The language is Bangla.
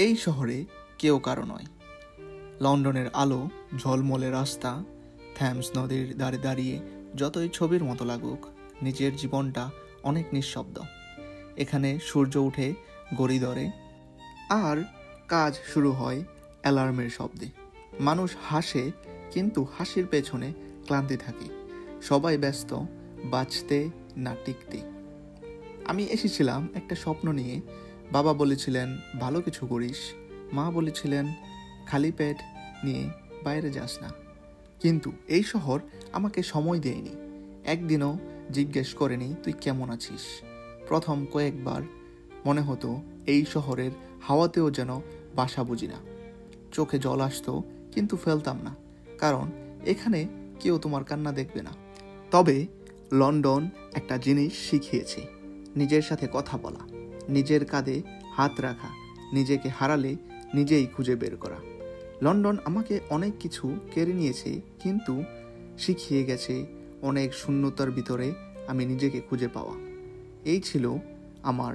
এই শহরে কেউ কারো নয়। লন্ডনের আলো, ঝলমলে রাস্তা, থ্যামস নদীর ধারে দাঁড়িয়ে যতই ছবির মতো লাগুক, নিজের জীবনটা অনেক নিঃশব্দ। এখানে সূর্য উঠে গড়ি ধরে আর কাজ শুরু হয় অ্যালার্মের শব্দে। মানুষ হাসে, কিন্তু হাসির পেছনে ক্লান্তি থাকে। সবাই ব্যস্ত বাঁচতে না টিকতে। আমি এসেছিলাম একটা স্বপ্ন নিয়ে। বাবা বলেছিলেন ভালো কিছু করিস, মা বলেছিলেন খালি পেট নিয়ে বাইরে যাস না। কিন্তু এই শহর আমাকে সময় দেয়নি। একদিনও জিজ্ঞেস করেনি তুই কেমন আছিস। প্রথম কয়েকবার মনে হতো এই শহরের হাওয়াতেও যেন বাসা বুঝি না। চোখে জল আসতো, কিন্তু ফেলতাম না, কারণ এখানে কেউ তোমার কান্না দেখবে না। তবে লন্ডন একটা জিনিস শিখিয়েছে, নিজের সাথে কথা বলা, নিজের কাঁধে হাত রাখা, নিজেকে হারালে নিজেই খুঁজে বের করা। লন্ডন আমাকে অনেক কিছু কেড়ে নিয়েছে, কিন্তু শিখিয়ে গেছে অনেক শূন্যতার ভিতরে আমি নিজেকে খুঁজে পাওয়া। এই ছিল আমার